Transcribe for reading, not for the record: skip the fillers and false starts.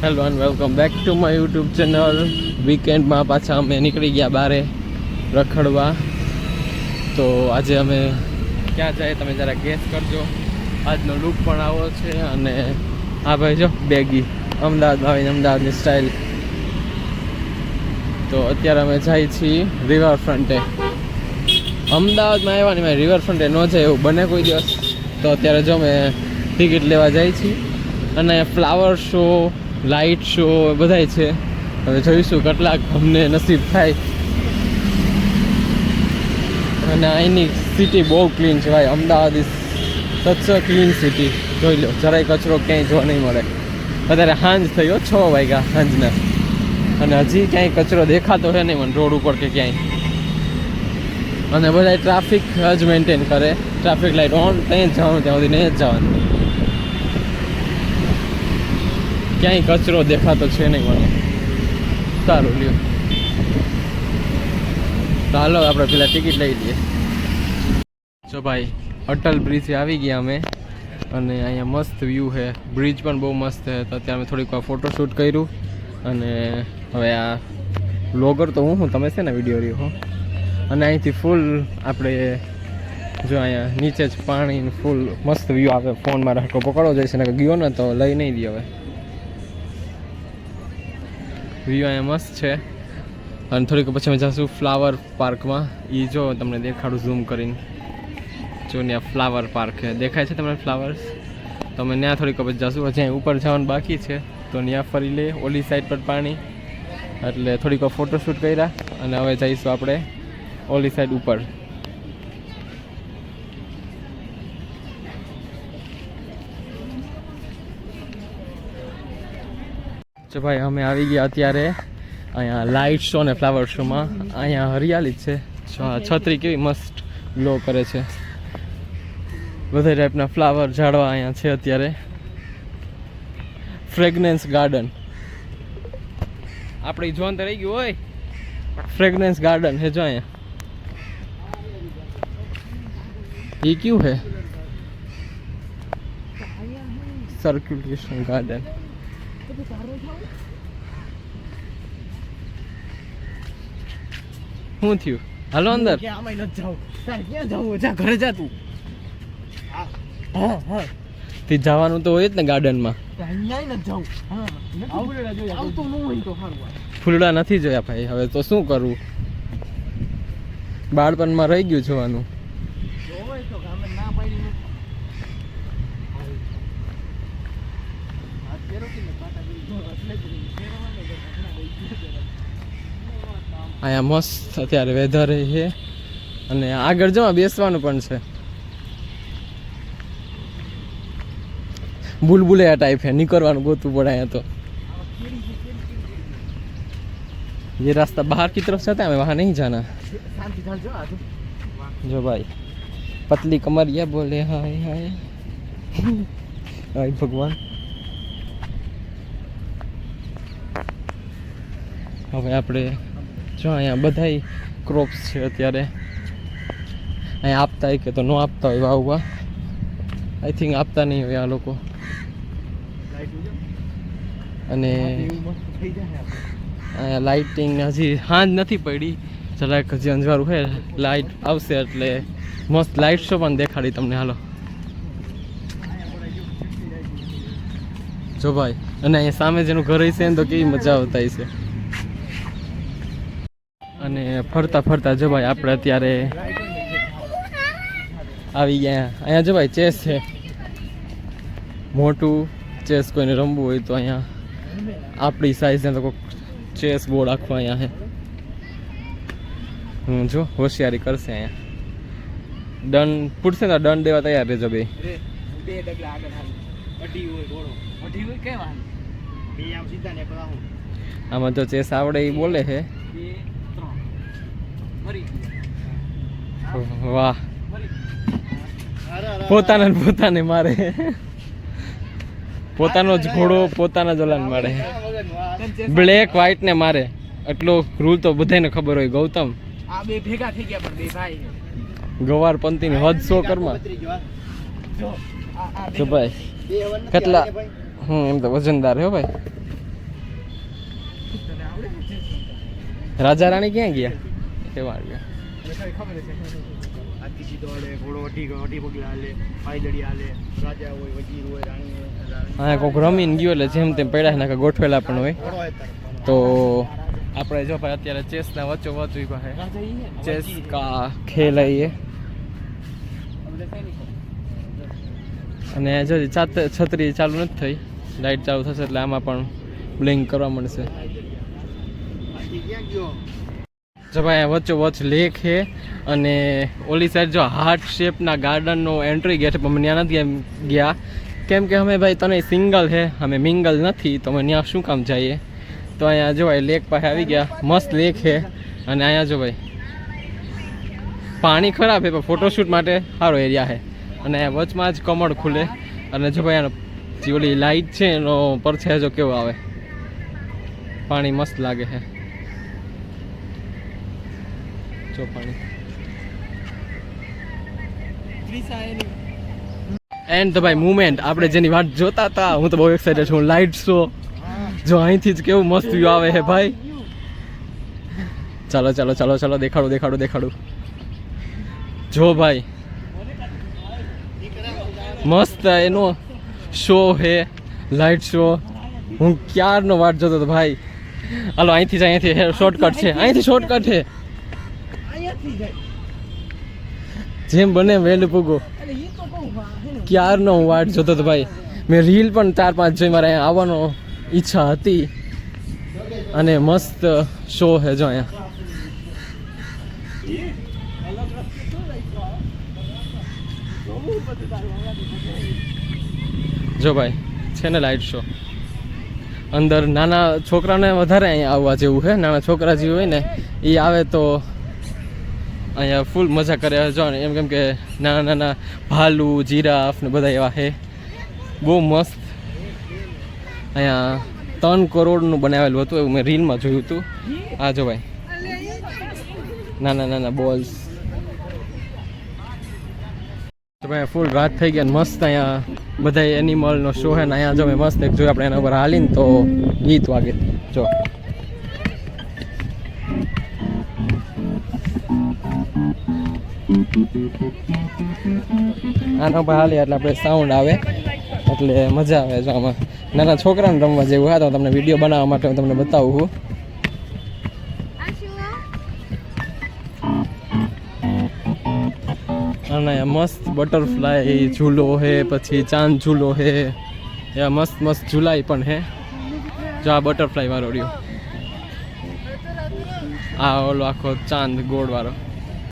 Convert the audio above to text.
Hello and welcome back to my YouTube channel. વીકેન્ડમાં પાછા અમે નીકળી ગયા બારે રખડવા. તો આજે અમે ક્યાં જાય તમે જરા ગેસ કરજો. આજનો લુક પણ આવો છે અને આ ભાઈ જો બેગી અમદાવાદમાં આવીને અમદાવાદની સ્ટાઇલ. તો અત્યારે અમે જઈએ છીએ રિવરફ્રન્ટે. અમદાવાદમાં આવ્યા ને મેં રિવરફ્રન્ટે ન જાય એવું બને કોઈ દિવસ. તો અત્યારે જો અમે ટિકિટ લેવા જઈએ છીએ અને ફ્લાવર શો, લાઇટ શો બધાય છે. હવે જોઈશું કેટલાક અમને નસીબ થાય. અને અહીંની સિટી બહુ ક્લીન છે ભાઈ. અમદાવાદ ઇઝ સચ અ ક્લીન સિટી. જોઈ લો, જરાય કચરો ક્યાંય જોવા નહીં મળે. અત્યારે સાંજ થયો 6 વાગ્યા સાંજના અને હજી ક્યાંય કચરો દેખાતો છે નહીં મને રોડ ઉપર કે ક્યાંય. અને બધા ટ્રાફિક જ મેન્ટેન કરે. ટ્રાફિક લાઇટ ઓન, ત્યાં જ જવાનું, ત્યાં સુધી નહીં જ જવાનું. ક્યાંય કચરો દેખાતો છે નહીં મને. સારું લ્યો, તો હાલો આપણે પેલા ટિકિટ લઈ લઈએ. જો ભાઈ અટલ બ્રિજ આવી ગયા અમે અને અહીંયા મસ્ત વ્યૂ છે. બ્રિજ પણ બહુ મસ્ત છે. તો અત્યારે મેં થોડીક વાર ફોટોશૂટ કર્યું અને હવે આ વ્લોગર તો હું તમે છે ને વિડીયો રહ્યો હો. અને અહીંથી ફૂલ આપણે જો અહીંયા નીચે જ પાણી ફૂલ મસ્ત વ્યૂ આવે. ફોનમાં રાખો પકડો જઈશ ને ગયો ને તો લઈ નહીં દે. હવે વ્યૂ અહીંયા મસ્ત છે. અને થોડીક પછી અમે જઈશું ફ્લાવર પાર્કમાં. એ જો તમને દેખાડું ઝૂમ કરીને. જો ત્યાં ફ્લાવર પાર્ક છે, દેખાય છે તમને ફ્લાવર્સ? તો અમે ત્યાં થોડીક પછી જઈશું. હજી અહીં ઉપર જવાનું બાકી છે તો ત્યાં ફરી લે. ઓલી સાઈડ પર પાણી એટલે થોડીક વાર ફોટોશૂટ કર્યા અને હવે જઈશું આપણે ઓલી સાઈડ ઉપર. જો ભાઈ અમે આવી ગયા અત્યારે અહીંયા લાઇટ શો અને ફ્લાવર શોમાં. અહીંયા હરિયાળી જ છે. છત્રી કેવી મસ્ત ગ્લો કરે છે. બધા ટાઈપના ફ્લાવર ઝાડવા અહીંયા છે અત્યારે. ફ્રેગનેન્સ ગાર્ડન આપણે જોન તો રહી ગયું હોય. ફ્રેગનેન્સ ગાર્ડન હે જો અહીંયા. ये क्यों है? Circulation garden. શું થયું? હાલો અંદર. ઘરે જા તું. તે જવાનું તો હોય જ ને ગાર્ડનમાં. ફૂલડા નથી જોયા ભાઈ. હવે તો શું કરવું? બાળપણમાં રહી ગયું જોવાનું. અહીંયા મસ્ત અત્યારે વેધર છે અને આગળ જવા બેસવાનું પણ છે. બુલબુલિયા ટાઈપ है, નીકળવાનું ગોતવું પડે અહીંયા તો. ये रास्ता बाहर की तरफ से आता है, हमें वहाँ नहीं जाना. जो भाई पतली कमरिया बोले हाय हाय हाय भगवान. હવે આપણે જો અહીંયા બધાય ક્રોપ્સ છે અત્યારે. અહીંયા આપતા હોય કે તો ન આપતા હોય વાવવા. આઈ થિંક આપતા નહીં હોય આ લોકો. અને અહીંયા લાઇટિંગ હજી સાંજ નથી પડી. જરાક હજી અંજવાળું છે. લાઇટ આવશે એટલે મસ્ત લાઇટ શો પણ દેખાડી તમને. હાલો જો ભાઈ. અને અહીંયા સામે જેનું ઘર હશે ને તો કેવી મજા આવતા હશે. અને ફરતા ફરતા જો ભાઈ આપણે અત્યારે આવી ગયા. અહીંયા જો ભાઈ ચેસ છે. મોટું ચેસ કોઈને રમવું હોય તો અહીંયા આપણી સાઈઝને તો કોઈક ચેસ બોર્ડ આખો અહીંયા છે. જો હોશિયારી કરશે અહીંયા. દંડ પૂછશે ને દંડ દેવા તૈયાર રહેજો બે. આમાં જો ચેસ આવડે એ બોલે છે. વાહ, પોતાને મારે. પોતાનો જ ઘોડો પોતાના જ ઓલાને મારે. બ્લેક વ્હાઈટ ને મારે. એટલો રૂલ તો બધાને ખબર હોય. ગૌતમ ગવાર પંથીની હદ 100 કરમાં. જો ભાઈ કેટલા એમ તો વજનદાર હે ભાઈ. રાજા રાણી ક્યાં ગયા? એવા ગયા. હા કોઈક રમીને ગયો એટલે જેમ તેમ પડ્યા નાખા ગોઠવેલા પણ હોય. તો આપણે જો ભાઈ અત્યારે ચેસના વચ્ચો વચ્ચ પાસે ચેસ કા ખેલ આવીએ અને જો છત્રી ચાલુ નથી થઈ, લાઇટ ચાલુ થશે એટલે આમાં પણ બ્લિંક કરવા મળશે. જો ભાઈ વચ્ચો વચ્ચ લેક છે અને ઓલી સાઈડ જો હાર્ટ શેપના ગાર્ડનનો એન્ટ્રી ગેટ પણ અમે ત્યાં નથી ગયા કેમ કે અમે ભાઈ તને સિંગલ છે, અમે મિંગલ નથી તો અમે ત્યાં શું કામ જઈએ. તો અહીંયા જો ભાઈ લેક પાસે આવી ગયા, મસ્ત લેક છે અને અહીંયા જો ભાઈ પાણી ખરાબ છે પણ ફોટોશૂટ માટે સારો એરિયા છે અને વચમાં જ કમળ ખુલે અને જો ભાઈ આનો જે ઓલી લાઇટ છે એનો પરછાયો જો કેવો આવે, પાણી મસ્ત લાગે છે. જો પાણી એન્ડ તો ભાઈ મુમેન્ટ આપણે જેની વાત જોતા હતા, હું તો બહુ એક્સાઇટેડ છું. લાઇટ શો જો અહીંથી જ કેવું મસ્ત વ્યૂ આવે છે ભાઈ. ચાલો ચાલો ચાલો ચાલો દેખાડું જો ભાઈ મસ્ત એનો શો છે, લાઇટ શો. હું ક્યારનો વાટ જોતો હતો ભાઈ. હાલો અહીંથી શોર્ટકટ છે, અહીંથી શોર્ટકટ છે, જેમ બને વહેલું પૂગો. ક્યારનો હું વાટ જોતો હતો ભાઈ. મેં રીલ પણ 4-5 જોઈ, મારે અહીંયા આવવાનો ઈચ્છા હતી અને મસ્ત શો છે જો અહીંયા. જો ભાઈ છે ને લાઇટ શો. અંદર નાના છોકરાને વધારે અહીંયા આવવા જેવું છે. નાના છોકરા જે હોય ને એ આવે તો અહીંયા ફૂલ મજા કરે જો ને એમ, કેમ કે નાના નાના ભાલુ, જીરાફ ને બધા એવા છે. બહુ મસ્ત. અહીંયા 3 કરોડનું બનાવેલું હતું એવું મેં રીલમાં જોયું હતું. આ જો ભાઈ નાના નાના બોલ્સ. તો ભાઈ ફૂલ રાત થઈ ગયા, મસ્ત અહીંયા બધા એનિમલનો શો છે ને અહીંયા જો મસ્ત એક જોયું આપણે એના ઉપર હાલીને તો ગીત વાગે. જો આના ઉપર હાલીએ એટલે આપણે સાઉન્ડ આવે એટલે મજા આવે. જો આમાં નાના છોકરાને રમવા જેવું હા, તો તમને વિડીયો બનાવવા માટે હું તમને બતાવું છું. અને મસ્ત બટરફ્લાય ઝૂલો છે, પછી ચાંદ ઝૂલો છે, એવા મસ્ત મસ્ત ઝૂલાઈ પણ છે. જો આ બટરફ્લાય વાળો રહ્યો, આ ઓલો આખો ચાંદ ગોળ વાળો.